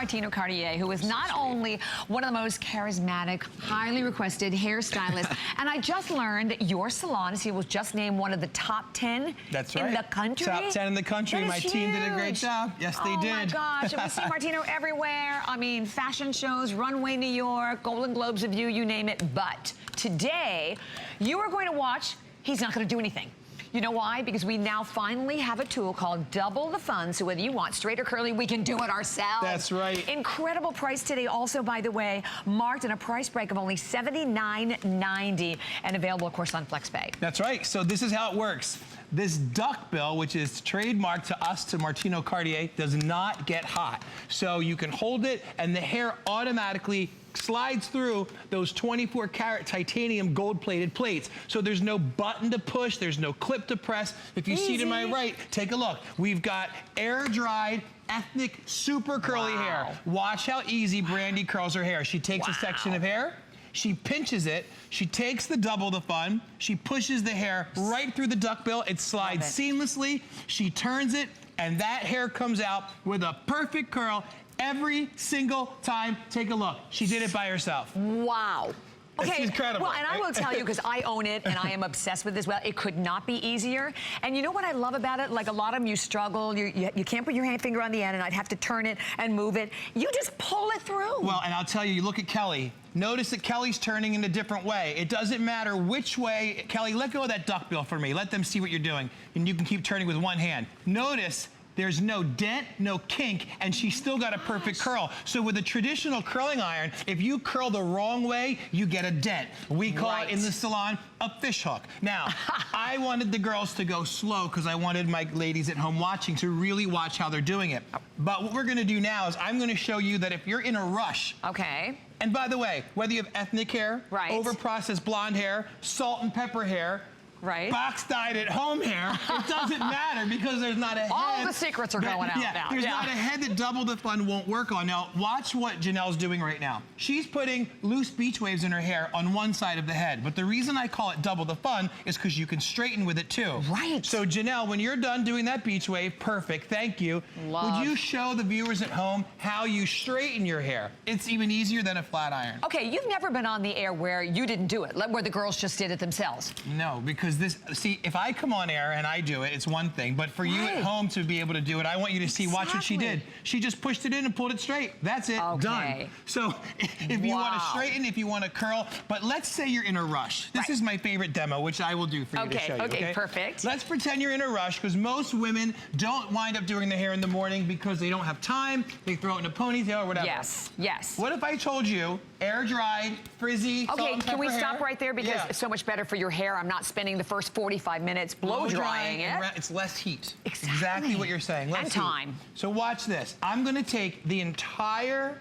Martino Cartier, who is not only one of the most charismatic, highly requested hairstylists, and I just learned your salon, he was just named one of the top 10 That's in right. the country. Top 10 in the country. My team did a great job. Yes, they did. Oh my gosh, and we see Martino everywhere. I mean, fashion shows, Runway New York, Golden Globes of you name it. But today, you are going to watch, he's not going to do anything. You know why? Because we now finally have a tool called Double the Fun, so whether you want straight or curly, we can do it ourselves. That's right. Incredible price today also, by the way, marked in a price break of only $79.90 and available, of course, on FlexPay. That's right. So this is how it works. This duckbill, which is trademarked to us, to Martino Cartier, does not get hot. So you can hold it and the hair automatically slides through those 24-karat titanium gold-plated plates. So there's no button to push, there's no clip to press. If you see to my right, take a look. We've got air-dried, ethnic, super curly hair. Watch how easy Brandy curls her hair. She takes a section of hair, she pinches it, she takes the Double the Fun, she pushes the hair right through the duckbill, it slides seamlessly, she turns it, and that hair comes out with a perfect curl every single time. Take a look. She did it by herself. Wow. Okay, it's incredible. Well, and I will tell you, because I own it and I am obsessed with this, well, it could not be easier. And you know what I love about it? Like a lot of them, you struggle, you can't put your finger on the end, and I'd have to turn it and move it. You just pull it through. Well, and I'll tell you, you look at Kelly. Notice that Kelly's turning in a different way. It doesn't matter which way. Kelly, let go of that duckbill for me. Let them see what you're doing. And you can keep turning with one hand. Notice there's no dent, no kink, and she's still got a perfect curl. So with a traditional curling iron, if you curl the wrong way, you get a dent. We call it in the salon a fish hook. Now, I wanted the girls to go slow because I wanted my ladies at home watching to really watch how they're doing it. But what we're gonna do now is I'm gonna show you that if you're in a rush. Okay. And by the way, whether you have ethnic hair, over-processed blonde hair, salt and pepper hair, box dyed at home hair, it doesn't matter because there's not a head. All the secrets are going out now. There's not a head that Double the Fun won't work on. Now, watch what Janelle's doing right now. She's putting loose beach waves in her hair on one side of the head. But the reason I call it Double the Fun is because you can straighten with it too. Right. So Janelle, when you're done doing that beach wave, perfect, thank you. Would you show the viewers at home how you straighten your hair? It's even easier than a flat iron. Okay, you've never been on the air where you didn't do it, where the girls just did it themselves. No, because see, if I come on air and I do it, it's one thing, but for you at home to be able to do it, I want you to see, watch what she did. She just pushed it in and pulled it straight. That's it, done. So if you want to straighten, if you want to curl, but let's say you're in a rush. This is my favorite demo, which I will do for you to show you. Okay, perfect. Let's pretend you're in a rush, because most women don't wind up doing their hair in the morning because they don't have time, they throw it in a ponytail or whatever. Yes, yes. What if I told you, air dried, frizzy, salt and pepper can we hair? stop right there, because it's so much better for your hair. I'm not spending the first 45 minutes blow drying it. It's less heat. Exactly what you're saying. Less and time. Heat. So watch this. I'm going to take the entire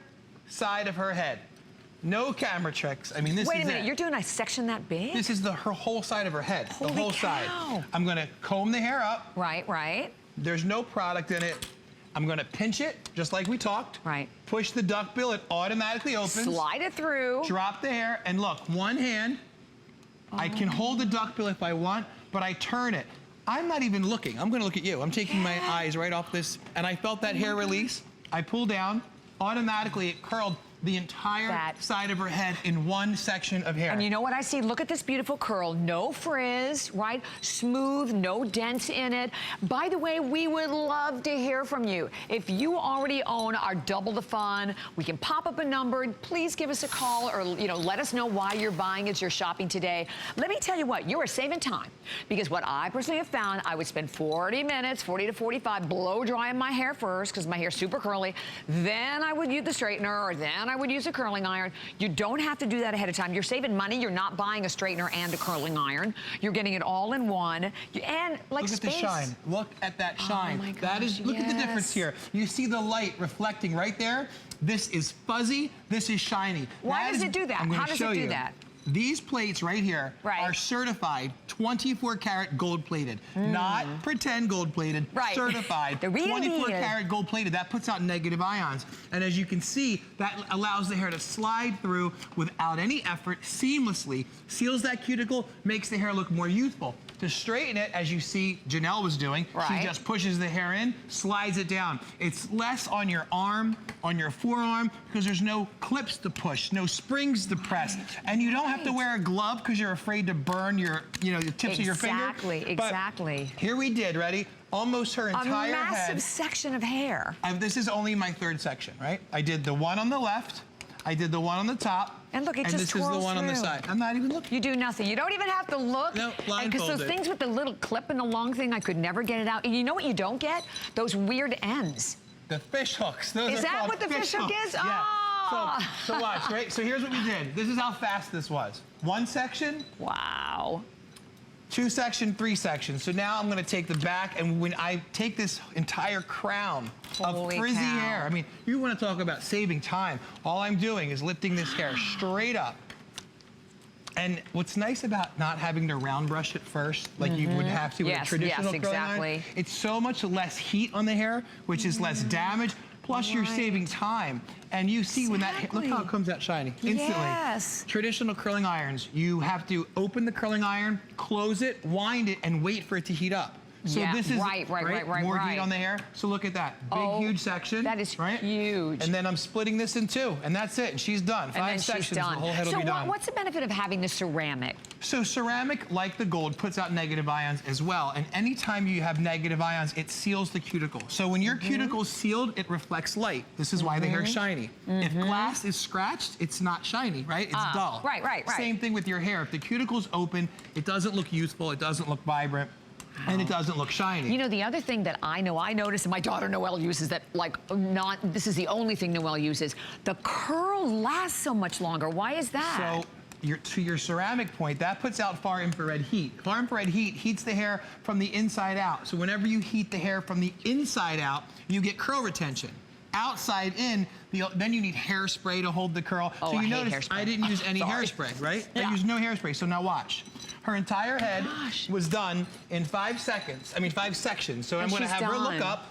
side of her head. No camera tricks. I mean, this is Wait a minute, you're doing a section that big? This is her whole side of her head. Holy the whole side. I'm going to comb the hair up. Right. There's no product in it. I'm going to pinch it, just like we talked. Push the duckbill, it automatically opens. Slide it through. Drop the hair, and look, one hand, I can hold the duckbill if I want, but I turn it. I'm not even looking. I'm going to look at you. I'm taking my eyes right off this, and I felt that hair release. I pull down. Automatically, it curled the entire side of her head in one section of hair. And you know what I see? Look at this beautiful curl. No frizz, right? Smooth, no dents in it. By the way, we would love to hear from you. If you already own our Double the Fun, we can pop up a number. Please give us a call, or let us know why you're buying it, you're shopping today. Let me tell you what, you are saving time. Because what I personally have found, I would spend 40 minutes, 40 to 45, blow drying my hair first, because my hair's super curly. Then I would use the straightener, or then I would use a curling iron. You don't have to do that ahead of time. You're saving money. You're not buying a straightener and a curling iron. You're getting it all in one. And like look at the shine. Look at that shine. Oh my gosh, that is. Look at the difference here. You see the light reflecting right there. This is fuzzy. This is shiny. Why does it do that? How does it do that? These plates right here are certified 24-karat gold-plated. Not pretend gold-plated, certified. 24-karat gold-plated. That puts out negative ions. And as you can see, that allows the hair to slide through without any effort, seamlessly, seals that cuticle, makes the hair look more youthful. To straighten it, as you see Janelle was doing, she just pushes the hair in, slides it down. It's less on your arm, on your forearm, because there's no clips to push, no springs to press. And you don't have to wear a glove because you're afraid to burn your, the tips of your finger. Exactly. Here we did, ready? Almost her entire head. A massive section of hair. This is only my third section, right? I did the one on the left, I did the one on the top, and look, it just this is the one on the side. I'm not even looking. You do nothing. You don't even have to look. No, blindfolded. Because those things with the little clip and the long thing, I could never get it out. And you know what you don't get? Those weird ends. The fish hooks. Those is are that called what the fish hook is? Yeah. Oh. So watch, right? So here's what we did. This is how fast this was. One section. Wow. 2 section, 3 sections. So now I'm gonna take the back, and when I take this entire crown of frizzy hair, I mean, you wanna talk about saving time. All I'm doing is lifting this hair straight up. And what's nice about not having to round brush it first, like you would have to with a traditional curling iron, it's so much less heat on the hair, which is less damage. Plus, you're saving time. And you see when that, look how it comes out shiny instantly. Yes. Traditional curling irons, you have to open the curling iron, close it, wind it, and wait for it to heat up. So this is more heat on the hair. So look at that, big, huge section. That is huge. And then I'm splitting this in 2, and that's it. And she's done. 5 sections, the whole head will be done. So what's the benefit of having the ceramic? So ceramic, like the gold, puts out negative ions as well. And anytime you have negative ions, it seals the cuticle. So when your cuticle is sealed, it reflects light. This is why the hair is shiny. If glass is scratched, it's not shiny, right? It's dull. Right. Same thing with your hair. If the cuticle's open, it doesn't look youthful, it doesn't look vibrant. And it doesn't look shiny. You know, the other thing that I noticed, and my daughter Noelle uses that, this is the only thing Noelle uses, the curl lasts so much longer. Why is that? So, to your ceramic point, that puts out far infrared heat. Far infrared heat heats the hair from the inside out. So whenever you heat the hair from the inside out, you get curl retention. Outside in, then you need hairspray to hold the curl. Oh, so you notice I didn't use any hairspray, right? I used no hairspray, so now watch. Her entire head was done in 5 seconds. I mean, 5 sections. So I'm gonna have her look up.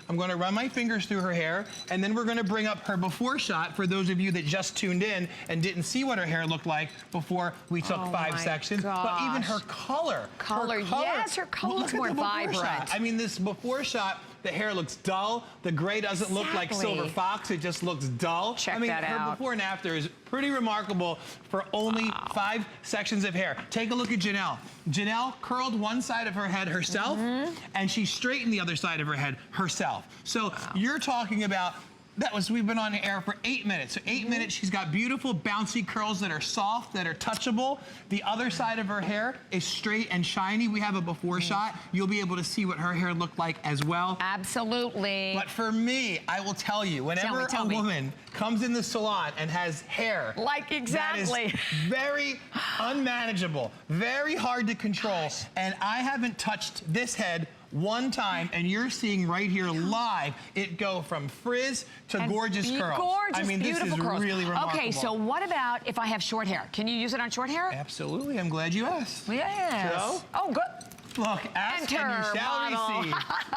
I'm gonna run my fingers through her hair, and then we're gonna bring up her before shot for those of you that just tuned in and didn't see what her hair looked like before we took 5 sections. But even her color. Yes, her color looks more vibrant. I mean, this before shot, the hair looks dull. The gray doesn't look like silver fox. It just looks dull. Check that out. Her before and after is pretty remarkable for only 5 sections of hair. Take a look at Janelle. Janelle curled one side of her head herself, and she straightened the other side of her head herself. So you're talking about, we've been on the air for 8 minutes. So 8 minutes, she's got beautiful bouncy curls that are soft, that are touchable. The other side of her hair is straight and shiny. We have a before shot. You'll be able to see what her hair looked like as well. Absolutely. But for me, I will tell you, whenever a woman comes in the salon and has hair that is very unmanageable, very hard to control, and I haven't touched this head one time, and you're seeing right here live it go from frizz to gorgeous curls. I mean, this is really remarkable. Okay, so what about if I have short hair? Can you use it on short hair? Absolutely. I'm glad you asked. Yes. So, oh, good. Look, ask and you shall receive.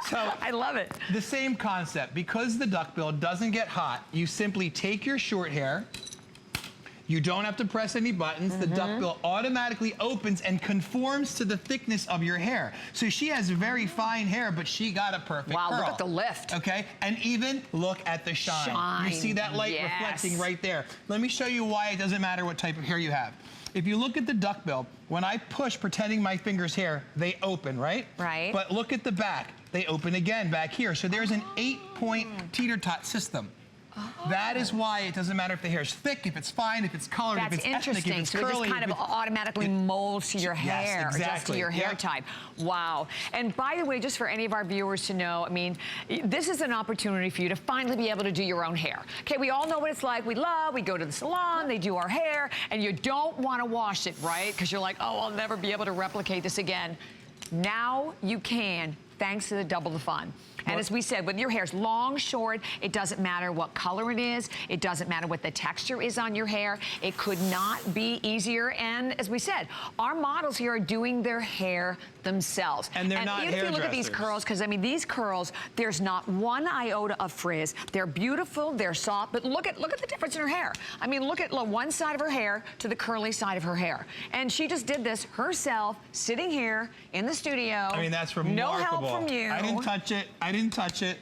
So I love it. The same concept. Because the duckbill doesn't get hot, you simply take your short hair. You don't have to press any buttons. The duckbill automatically opens and conforms to the thickness of your hair. So she has very fine hair, but she got a perfect curl. Look at the lift. Okay, and even look at the shine. You see that light reflecting right there. Let me show you why it doesn't matter what type of hair you have. If you look at the duckbill, when I push, pretending my finger's hair, they open, right? Right. But look at the back. They open again back here. So there's an 8-point teeter-tot system. That is why it doesn't matter if the hair is thick, if it's fine, if it's colored, if it's ethnic, if it's curly. So it just kind of automatically molds to your hair, just to your hair type. Wow. And by the way, just for any of our viewers to know, I mean, this is an opportunity for you to finally be able to do your own hair. Okay, we all know what it's like. We go to the salon, they do our hair, and you don't want to wash it, right? Because you're like, oh, I'll never be able to replicate this again. Now you can, thanks to the Double the Fun. And as we said, whether your hair's long, short, it doesn't matter what color it is. It doesn't matter what the texture is on your hair. It could not be easier. And as we said, our models here are doing their hair themselves. And they're not if you look at these curls, because I mean, these curls, there's not one iota of frizz. They're beautiful, they're soft, but look at the difference in her hair. I mean, look at one side of her hair to the curly side of her hair. And she just did this herself, sitting here in the studio. I mean, that's remarkable. No help from you. I didn't touch it. I didn't touch it.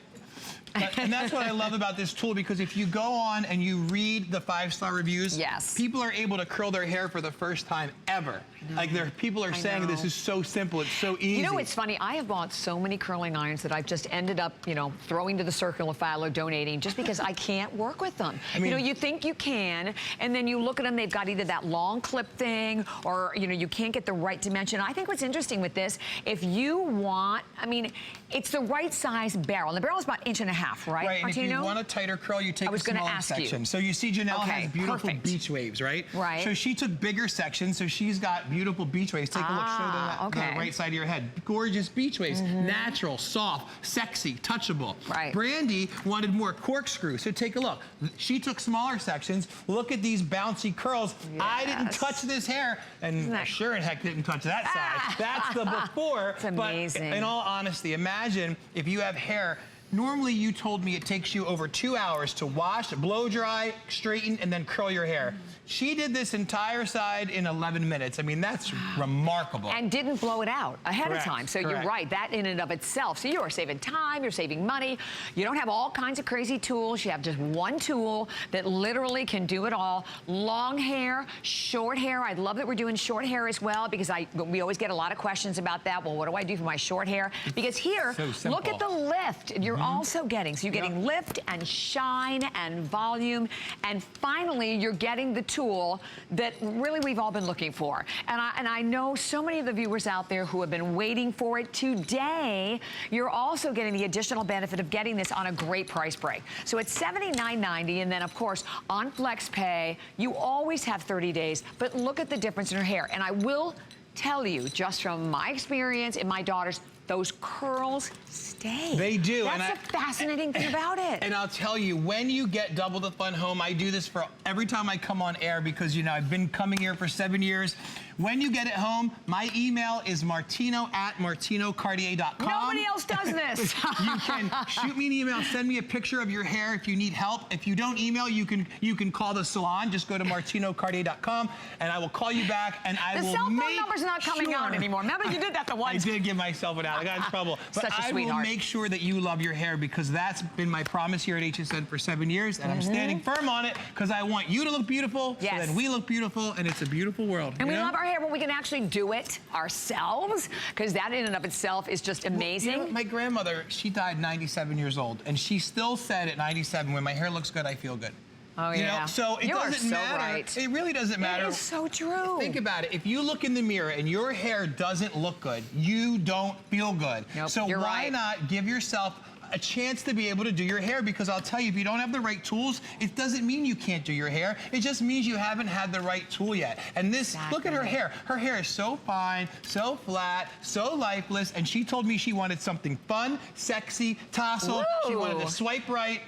And that's what I love about this tool, because if you go on and you read the 5-star reviews, yes, people are able to curl their hair for the first time ever. Like people are saying this is so simple, it's so easy. You know, it's funny, I have bought so many curling irons that I've just ended up, you know, throwing to the circular file or donating just because I can't work with them. I mean, you know, you think you can, and then you look at them, they've got either that long clip thing or, you know, you can't get the right dimension. I think what's interesting with this, if you want, I mean, it's the right size barrel. And the barrel is about 1.5 inches, right, Right, Martino? and if you want a tighter curl, you take a smaller section. So you see Janelle has beautiful beach waves, right? Right. So she took bigger sections, so she's got beautiful beach waves. Take a look, show the right side of your head. Gorgeous beach waves, natural, soft, sexy, touchable. Right. Brandy wanted more corkscrew, so take a look. She took smaller sections. Look at these bouncy curls. Yes. I didn't touch this hair, and sure in heck didn't touch that side. That's the before. It's amazing. But in all honesty, imagine if you have hair. Normally, you told me it takes you over 2 hours to wash, blow dry, straighten, and then curl your hair. She did this entire side in 11 minutes. I mean, that's remarkable. And didn't blow it out ahead of time. So you're right, that in and of itself. So you are saving time, you're saving money. You don't have all kinds of crazy tools. You have just one tool that literally can do it all. Long hair, short hair. I love that we're doing short hair as well, because we always get a lot of questions about that. Well, what do I do for my short hair? Because here, look at the lift you're also getting. So you're getting lift and shine and volume. And finally, you're getting the tool that really we've all been looking for. And I know so many of the viewers out there who have been waiting for it. Today, you're also getting the additional benefit of getting this on a great price break. So it's $79.90, and then of course, on FlexPay, you always have 30 days, but look at the difference in her hair. And I will tell you, just from my experience and my daughter's, those curls stay. They do. That's the fascinating thing about it. And I'll tell you, when you get Double the Fun home, I do this for every time I come on air, because, you know, I've been coming here for 7 years. When you get it home, my email is martino@martinocartier.com. Nobody else does this. You can shoot me an email, send me a picture of your hair if you need help. If you don't email, you can call the salon. Just go to martinocartier.com, and I will call you back, and I will make The cell phone number's not coming out anymore. Remember, you did that the once. I did give myself an out. I got in trouble. But Such a I sweetheart. will make sure that you love your hair, because that's been my promise here at HSN for 7 years, and I'm standing firm on it, because I want you to look beautiful, so then we look beautiful, and it's a beautiful world. And we love our hair when we can actually do it ourselves, because that in and of itself is just amazing. You know, my grandmother, she died 97 years old, and she still said at 97, when my hair looks good, I feel good. Oh, you yeah. know? So it doesn't matter. Right. It really doesn't matter. It is so true. Think about it. If you look in the mirror and your hair doesn't look good, you don't feel good. Nope, so why not give yourself a chance to be able to do your hair? Because I'll tell you, if you don't have the right tools, it doesn't mean you can't do your hair. It just means you haven't had the right tool yet. And this, look at her hair. Her hair is so fine, so flat, so lifeless, and she told me she wanted something fun, sexy, tousled. She wanted to swipe right,